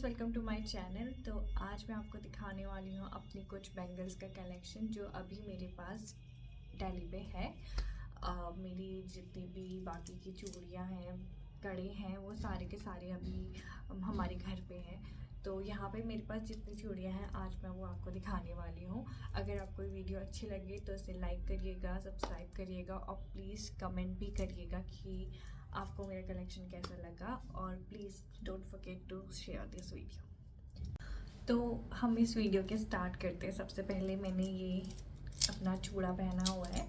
Welcome to my channel. तो आज मैं आपको दिखाने वाली हूँ अपनी कुछ बैंगल्स का कलेक्शन जो अभी मेरे पास दिल्ली पे है। मेरी जितनी भी बाकी की चूड़ियाँ हैं, कड़े हैं, वो सारे के सारे अभी हमारे घर पे हैं। तो यहाँ पे मेरे पास जितनी चूड़ियाँ हैं आज मैं वो आपको दिखाने वाली हूँ। अगर आपको वीडियो अच्छी लगे तो इसे लाइक करिएगा, सब्सक्राइब करिएगा और प्लीज़ कमेंट भी करिएगा कि आपको मेरा कलेक्शन कैसा लगा, और please don't forget to share this video. तो हम इस वीडियो के स्टार्ट करते हैं। सबसे पहले मैंने ये अपना चूड़ा पहना हुआ है।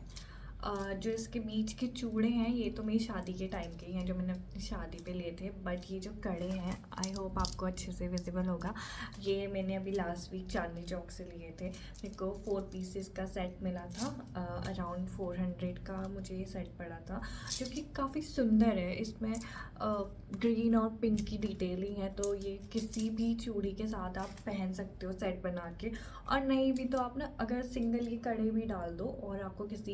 जो इसके बीच के चूड़े हैं ये तो मेरी शादी के टाइम के ही हैं, जो मैंने अपनी शादी पे लिए थे। बट ये जो कड़े हैं, आई होप आपको अच्छे से विजिबल होगा, ये मैंने अभी लास्ट वीक चांदनी चौक से लिए थे। मेरे को 4 पीसेस का सेट मिला था, अराउंड 400 का मुझे ये सेट पड़ा था, जो कि काफ़ी सुंदर है। इसमें ग्रीन और पिंक की डिटेलिंग है, तो ये किसी भी चूड़ी के साथ आप पहन सकते हो सेट बना के। और नहीं भी तो आप ना अगर सिंगल ये कड़े भी डाल दो और आपको किसी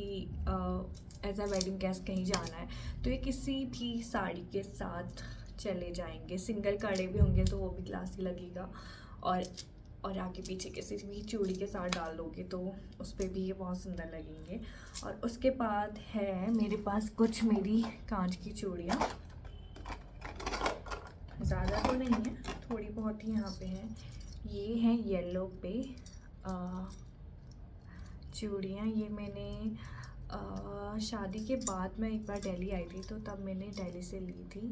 एज अ वेडिंग गेस्ट कहीं जाना है तो ये किसी भी साड़ी के साथ चले जाएंगे। सिंगल कड़े भी होंगे तो वो भी क्लासी लगेगा, और आगे पीछे किसी भी चूड़ी के साथ डाल दोगे तो उस पर भी ये बहुत सुंदर लगेंगे। और उसके बाद है मेरे पास कुछ मेरी कांच की चूड़ियाँ, ज़्यादा तो नहीं है, थोड़ी बहुत ही यहाँ पे हैं। ये हैं येलो पे चूड़ियाँ। ये मैंने शादी के बाद मैं एक बार दिल्ली आई थी तो तब मैंने दिल्ली से ली थी।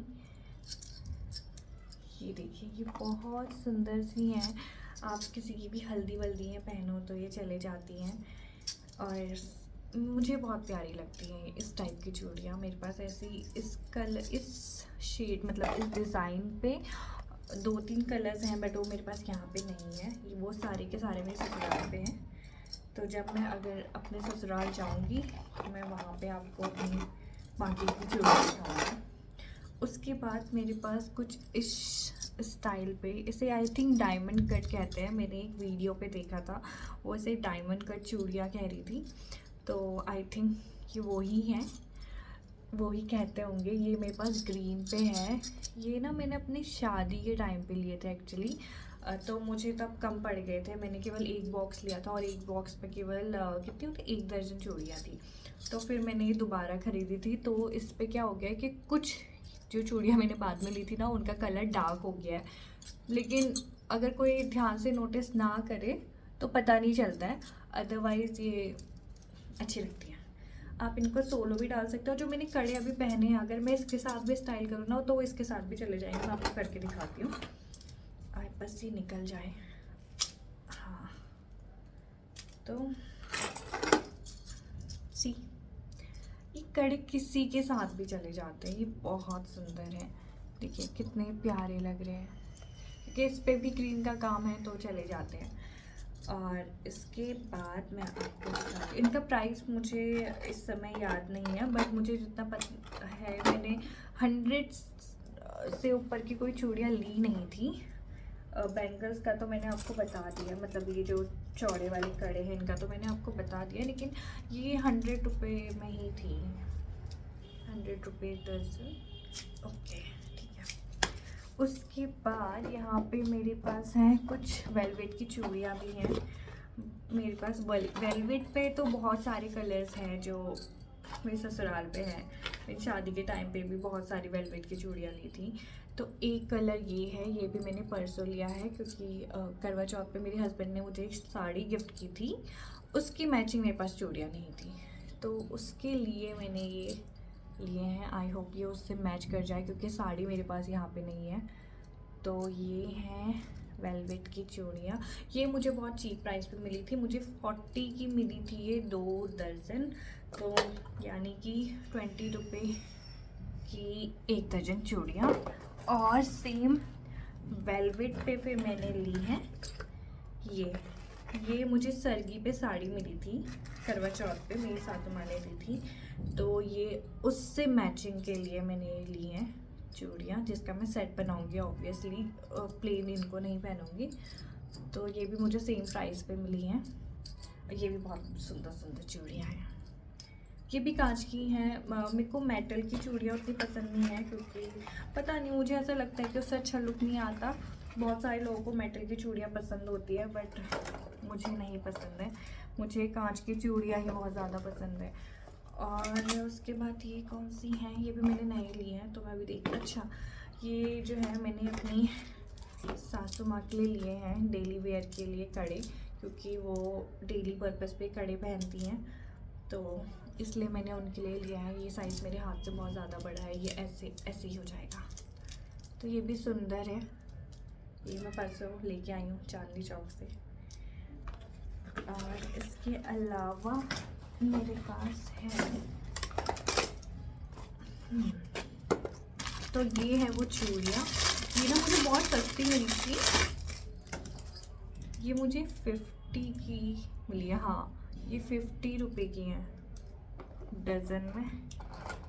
ये देखिए, ये बहुत सुंदर सी हैं। आप किसी की भी हल्दी वल्दी हैं पहनो तो ये चले जाती हैं, और मुझे बहुत प्यारी लगती हैं इस टाइप की चूड़ियाँ। मेरे पास ऐसी इस शेड मतलब इस डिज़ाइन पे 2-3 कलर्स हैं, बट वो मेरे पास यहाँ पे नहीं है। ये वो सारे के सारे मेरे ससुराल पे हैं। तो जब मैं अगर अपने ससुराल जाऊंगी तो मैं वहाँ पे आपको अपनी बाकी की चूड़ियाँ दिखाऊंगी। उसके बाद मेरे पास कुछ इस स्टाइल पे, इसे आई थिंक डायमंड कट कहते हैं, मैंने एक वीडियो पे देखा था, वो इसे डायमंड कट चूड़ियाँ कह रही थी। तो आई थिंक ये वही हैं, वही कहते होंगे। ये मेरे पास ग्रीन पे है। ये ना मैंने अपनी शादी के टाइम पे लिए थे एक्चुअली, तो मुझे तब कम पड़ गए थे। मैंने केवल एक बॉक्स लिया था और एक बॉक्स में केवल कितनी होती, 1 दर्जन चूड़ियाँ थी। तो फिर मैंने ये दोबारा ख़रीदी थी। तो इस पे क्या हो गया कि कुछ जो चूड़ियाँ मैंने बाद में ली थी ना उनका कलर डार्क हो गया है, लेकिन अगर कोई ध्यान से नोटिस ना करे तो पता नहीं चलता है, अदरवाइज़ ये अच्छी लगती है। आप इनको सोलो भी डाल सकते हो। जो मैंने कड़े अभी पहने हैं, अगर मैं इसके साथ भी स्टाइल करूँ ना तो इसके साथ भी चले जाएंगे। मैं आपको करके दिखाती हूँ, बस ये निकल जाए। हाँ, तो सी ये कड़े किसी के साथ भी चले जाते हैं। ये बहुत सुंदर है, देखिए कितने प्यारे लग रहे हैं, क्योंकि इस पर भी ग्रीन का काम है तो चले जाते हैं। और इसके बाद मैं आपको दिखाती, इनका प्राइस मुझे इस समय याद नहीं है, बट मुझे जितना पता है मैंने 100 से ऊपर की कोई चूड़ियाँ ली नहीं थी। बैंगल्स का तो मैंने आपको बता दिया, मतलब ये जो चौड़े वाले कड़े हैं इनका तो मैंने आपको बता दिया, लेकिन ये 100 रुपये में ही थी, 100 रुपये दर्जन। ओके, ठीक है। उसके बाद यहाँ पे मेरे पास हैं कुछ वेलवेट की चूड़ियाँ भी हैं। मेरे पास वेलवेट पे तो बहुत सारे कलर्स हैं जो मेरे ससुराल पे हैं। मेरी शादी के टाइम पे भी बहुत सारी वेलवेट की चूड़ियाँ ली थी। तो एक कलर ये है, ये भी मैंने परसों लिया है, क्योंकि करवा चौथ पे मेरे हस्बैंड ने मुझे एक साड़ी गिफ्ट की थी, उसकी मैचिंग मेरे पास चूड़ियाँ नहीं थी, तो उसके लिए मैंने ये लिए हैं। आई होप ये उससे मैच कर जाए, क्योंकि साड़ी मेरे पास यहाँ पे नहीं है। तो ये हैं वेलवेट की चूड़ियाँ। ये मुझे बहुत चीप प्राइस पे मिली थी, मुझे 40 की मिली थी ये 2 दर्जन, तो यानी कि 20 रुपये की 1 दर्जन चूड़ियाँ। और सेम वेलवेट पे फिर मैंने ली है ये मुझे सरगी पे साड़ी मिली थी, करवा चौथ पे मेरी सासू माँ ने दी थी, तो ये उससे मैचिंग के लिए मैंने ली हैं चूड़ियाँ, जिसका मैं सेट बनाऊंगी ऑब्वियसली, प्लेन इनको नहीं पहनूंगी। तो ये भी मुझे सेम प्राइस पे मिली हैं। ये भी बहुत सुंदर सुंदर चूड़ियाँ हैं, ये भी कांच की हैं। मेरे को मेटल की चूड़ियाँ उतनी पसंद नहीं है, क्योंकि पता नहीं मुझे ऐसा लगता है कि उससे अच्छा लुक नहीं आता। बहुत सारे लोगों को मेटल की चूड़ियाँ पसंद होती है बट मुझे नहीं पसंद है, मुझे कांच की चूड़ियाँ ही बहुत ज़्यादा पसंद है। और उसके बाद ये कौन सी हैं, ये भी मैंने नए लिए हैं तो मैं भी देख। अच्छा, ये जो है मैंने अपनी सासू माँ के लिए लिए हैं डेली वेयर के लिए कड़े, क्योंकि वो डेली पर्पस पे कड़े पहनती हैं तो इसलिए मैंने उनके लिए लिया है। ये साइज़ मेरे हाथ से बहुत ज़्यादा बड़ा है, ये ऐसे ऐसे ही हो जाएगा। तो ये भी सुंदर है, ये मैं परसों लेके आई हूँ चांदनी चौक से। और इसके अलावा मेरे पास है तो ये है वो चूड़ियाँ, ये ना मुझे बहुत सस्ती मिली थी, ये मुझे 50 की मिली है। हाँ, ये 50 रुपये की हैं डज़न में।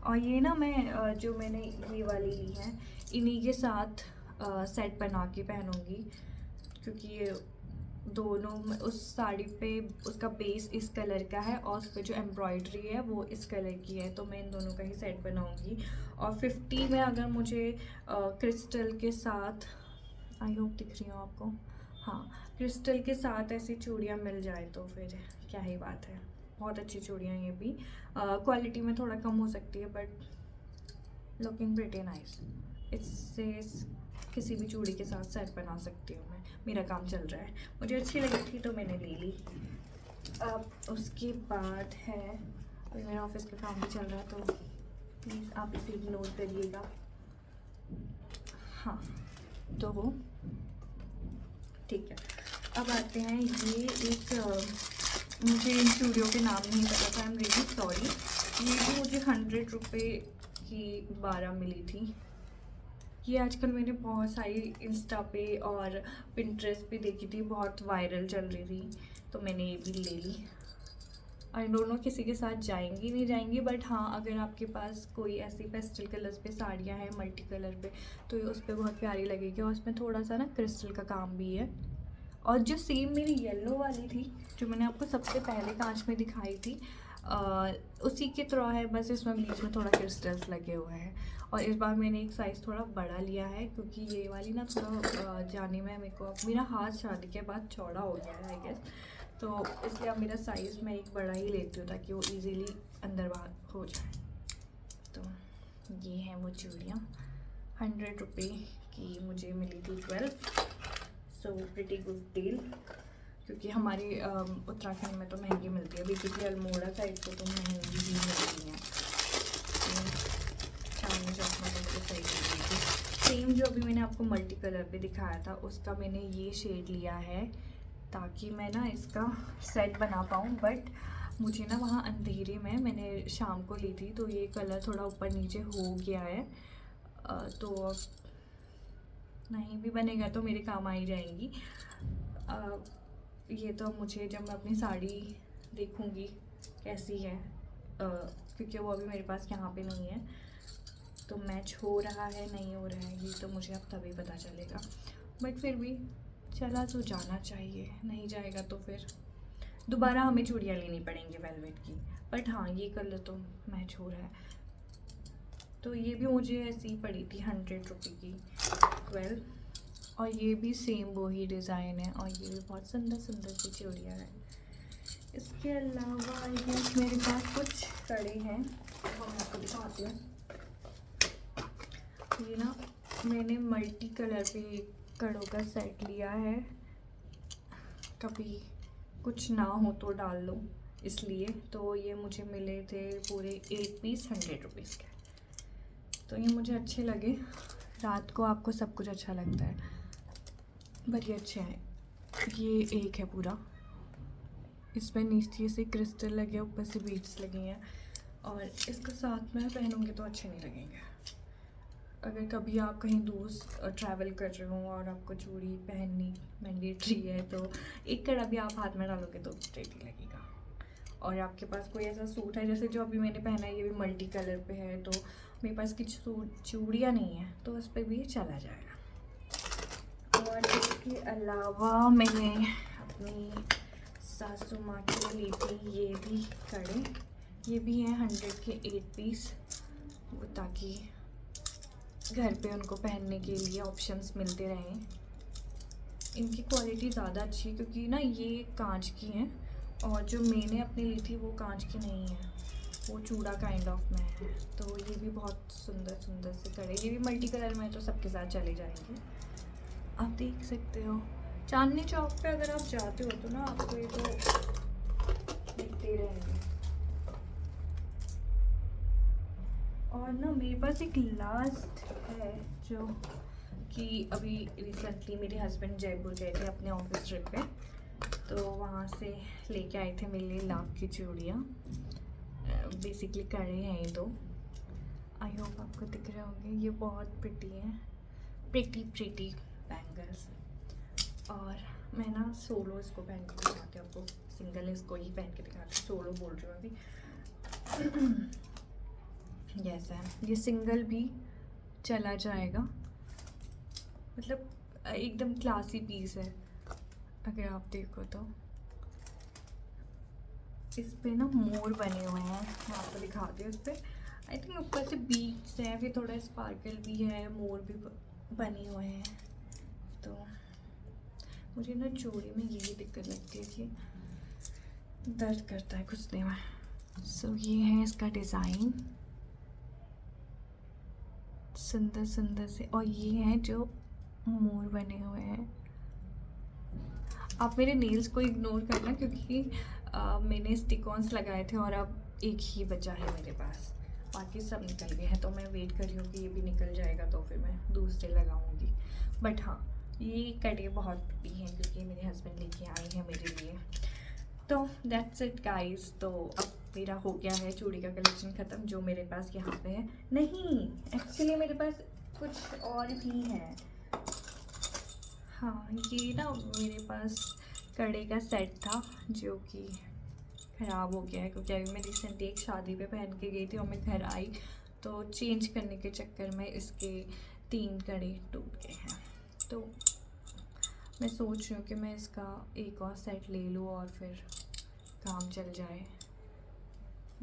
और ये ना मैं जो मैंने ये वाली ली हैं इन्हीं के साथ सेट बना के पहनूंगी, क्योंकि ये दोनों उस साड़ी पे उसका बेस इस कलर का है और उस पर जो एम्ब्रॉयडरी है वो इस कलर की है, तो मैं इन दोनों का ही सेट बनाऊंगी। और 50 में अगर मुझे क्रिस्टल के साथ, आई होप दिख रही हूँ आपको, हाँ, क्रिस्टल के साथ ऐसी चूड़ियाँ मिल जाए तो फिर क्या ही बात है। बहुत अच्छी चूड़ियाँ ये भी, क्वालिटी में थोड़ा कम हो सकती है बट लुकिंग प्रिटी नाइस। इससे किसी भी चूड़ी के साथ सेट बना सकती हूँ मैं, मेरा काम चल रहा है, मुझे अच्छी लगी थी तो मैंने ले ली। अब उसके बाद है, अभी मेरा ऑफिस का काम भी चल रहा है तो प्लीज़ आप इसे इग्नोर करिएगा। हाँ, तो वो ठीक है। अब आते हैं, ये एक मुझे इन चूड़ियों के नाम नहीं पता था, आई एम रियली सॉरी। ये भी मुझे 100 रुपये की 12 मिली थी। ये आजकल मैंने बहुत सारी इंस्टा पे और पिंटरेस्ट पे देखी थी, बहुत वायरल चल रही थी तो मैंने ये भी ले ली। आई डोंट नो किसी के साथ जाएंगी नहीं जाएंगी, बट हाँ, अगर आपके पास कोई ऐसी पेस्टल कलर्स पे साड़ियाँ हैं मल्टी कलर पे तो ये उस पर बहुत प्यारी लगेगी। और उसमें थोड़ा सा ना क्रिस्टल का काम भी है। और जो सेम मेरी येलो वाली थी जो मैंने आपको सबसे पहले कांच में दिखाई थी, उसी की तरह है, बस इसमें बीच में थोड़ा क्रिस्टल्स लगे हुए हैं। और इस बार मैंने एक साइज़ थोड़ा बड़ा लिया है, क्योंकि ये वाली ना थोड़ा जाने में मेरे को, मेरा हाथ शादी के बाद चौड़ा हो गया है आई गेस, तो इसलिए अब मेरा साइज़ मैं एक बड़ा ही लेती हूँ ताकि वो इजीली अंदर बाहर हो जाए। तो ये हैं वो चूड़ियाँ, 100 रुपये की मुझे मिली थी 12, सो प्रिटी गुड डील। क्योंकि हमारी उत्तराखंड में तो महंगी मिलती है, बेसिकली अल्मोड़ा साइड को तो महंगी ही मिलती हैं, चांदनी चौक में तो मुझे सही मिल रही थी। सेम जो अभी मैंने आपको मल्टी कलर पे दिखाया था उसका मैंने ये शेड लिया है ताकि मैं ना इसका सेट बना पाऊँ, बट मुझे ना वहाँ अंधेरे में, मैंने शाम को ली थी तो ये कलर थोड़ा ऊपर नीचे हो गया है, तो नहीं भी बनेगा तो मेरे काम आ ही जाएंगी। ये तो मुझे जब मैं अपनी साड़ी देखूँगी कैसी है, क्योंकि वो अभी मेरे पास यहाँ पे नहीं है, तो मैच हो रहा है नहीं हो रहा है ये तो मुझे अब तभी पता चलेगा। बट फिर भी चला तो जाना चाहिए, नहीं जाएगा तो फिर दोबारा हमें चूड़ियाँ लेनी पड़ेंगी वेलवेट की। बट हाँ, ये कलर तो मैच हो रहा है। तो ये भी मुझे ऐसी ही पड़ी थी 100 रुपये की 12, और ये भी सेम वही डिज़ाइन है और ये भी बहुत सुंदर सुंदर सी चूड़ियाँ हैं। इसके अलावा ये मेरे पास कुछ कड़े हैं, वो मैं आपको दिखाती हूँ। ये ना मैंने मल्टी कलर पे कड़ों का सेट लिया है, कभी कुछ ना हो तो डाल लो इसलिए। तो ये मुझे मिले थे पूरे 8 पीस 100 रुपीज़ के, तो ये मुझे अच्छे लगे। रात को आपको सब कुछ अच्छा लगता है, बट ये अच्छे हैं। ये एक है पूरा, इसमें नीचे से क्रिस्टल लगे, ऊपर से बीड्स लगे हैं, और इसको साथ में पहनूंगी तो अच्छे नहीं लगेंगे। अगर कभी आप कहीं दूर ट्रैवल कर रहे हो और आपको चूड़ी पहननी मैंडेटरी है तो एक कड़ा भी आप हाथ में डालोगे तो स्ट्रेट ही लगेगा। और आपके पास कोई ऐसा सूट है, जैसे जो अभी मैंने पहना है ये भी मल्टी कलर पे है, तो मेरे पास कुछ चूड़ियाँ नहीं है तो उस पर भी चला जाएगा। और इसके अलावा मैंने अपनी सासू माँ के लिए ली थी ये भी कड़े, ये भी हैं 100 के 8 पीस, ताकि घर पे उनको पहनने के लिए ऑप्शंस मिलते रहें। इनकी क्वालिटी ज़्यादा अच्छी है क्योंकि ना ये कांच की हैं और जो मैंने अपनी ली थी वो कांच की नहीं है, वो चूड़ा काइंड ऑफ में है। तो ये भी बहुत सुंदर सुंदर से कड़े, ये भी मल्टी कलर में है तो सबके साथ चले जाएंगे। आप देख सकते हो चांदनी चौक पे अगर आप जाते हो तो ना आपको ये तो दिखते रहेंगे। और ना मेरे पास एक लास्ट है जो कि अभी रिसेंटली मेरे हस्बैंड जयपुर गए थे अपने ऑफिस ट्रिप पे, तो वहाँ से लेके आए थे मेरे लिए लाख की चूड़ियाँ। बेसिकली कड़े हैं ये दो, आई होप आपको दिख रहे होंगे। ये बहुत प्रिटी हैं, प्रिटी बैंगल्स। और मैं ना सोलो इसको पहन के दिखाती हूँ आपको, सिंगल इसको ही पहन के दिखाती हूँ, सोलो बोल रही हूँ अभी। जैसा है ये सिंगल भी चला जाएगा, मतलब एकदम क्लासी पीस है। अगर आप देखो तो इस पे ना मोर बने हुए हैं, मैं आपको दिखाती हूँ। इस पर आई थिंक ऊपर से बीट्स हैं, फिर थोड़ा स्पार्कल भी है, मोर भी बने हुए हैं। तो मुझे ना चूड़ी में यही दिक्कत लगती है कि दर्द करता है घुसने में। सो ये है इसका डिज़ाइन, सुंदर सुंदर से। और ये हैं जो मोर बने हुए हैं। आप मेरे नेल्स को इग्नोर करना क्योंकि मैंने स्टिक-ऑन्स लगाए थे और अब एक ही बचा है मेरे पास, बाकी सब निकल गए हैं। तो मैं वेट कर रही हूँ कि ये भी निकल जाएगा तो फिर मैं दूसरे लगाऊंगी। बट हाँ, ये कड़े बहुत प्रिटी हैं क्योंकि मेरे हस्बैंड लेके आए हैं मेरे लिए। तो दैट्स इट गाइस। तो अब मेरा हो गया है चूड़ी का कलेक्शन ख़त्म जो मेरे पास यहाँ पे है। नहीं, एक्चुअली मेरे पास कुछ और भी है। हाँ, ये ना मेरे पास कड़े का सेट था जो कि ख़राब हो गया है क्योंकि अभी मैं रिसेंटली एक शादी पे पहन के गई थी और मैं घर आई तो चेंज करने के चक्कर में इसके 3 कड़े टूट गए हैं। तो मैं सोच रही हूँ कि मैं इसका एक और सेट ले लूँ और फिर काम चल जाए।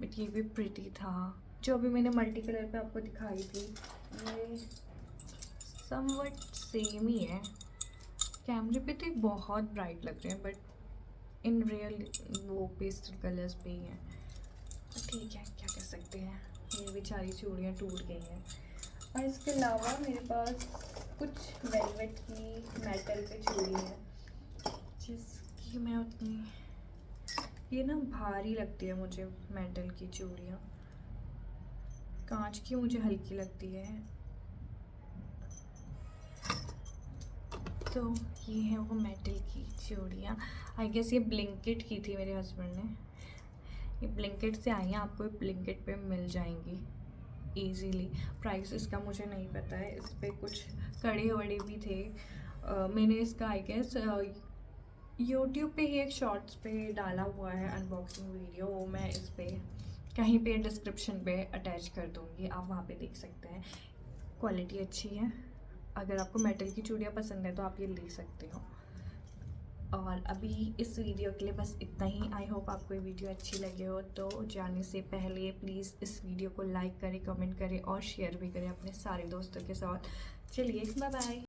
बट ये भी प्रिटी था, जो अभी मैंने मल्टी कलर पे आपको दिखाई थी, ये समवट सेम ही है। कैमरे पे तो बहुत ब्राइट लग रहे हैं बट इन रियल वो पेस्टल कलर्स पे ही हैं। ठीक है, क्या कर सकते हैं, ये बेचारी चूड़ियाँ टूट गई हैं। और इसके अलावा मेरे पास कुछ वेलवेट की मेटल पे चूड़ी है जिसकी मैं उतनी, ये ना भारी लगती है मुझे मेटल की चूड़ियाँ, कांच की मुझे हल्की लगती है। तो ये है वो मेटल की चूड़ियाँ। आई गेस ये ब्लिंकिट की थी मेरे हस्बैंड ने, ये ब्लिंकिट से आई हैं, आपको ब्लिंकिट पे मिल जाएंगी इजीली। प्राइस इसका मुझे नहीं पता है, इस पर कुछ कड़े वड़े भी थे। मैंने इसका आई गेस यूट्यूब पे ही एक शॉर्ट्स पे डाला हुआ है अनबॉक्सिंग वीडियो, वो मैं इस पर कहीं पे डिस्क्रिप्शन पे अटैच कर दूँगी, आप वहाँ पे देख सकते हैं। क्वालिटी अच्छी है, अगर आपको मेटल की चूड़ियाँ पसंद है तो आप ये ले सकते हो। और अभी इस वीडियो के लिए बस इतना ही। आई होप आपको ये वीडियो अच्छी लगे हो। तो जाने से पहले प्लीज़ इस वीडियो को लाइक करें, कमेंट करें और शेयर भी करें अपने सारे दोस्तों के साथ। चलिए, बाय बाय।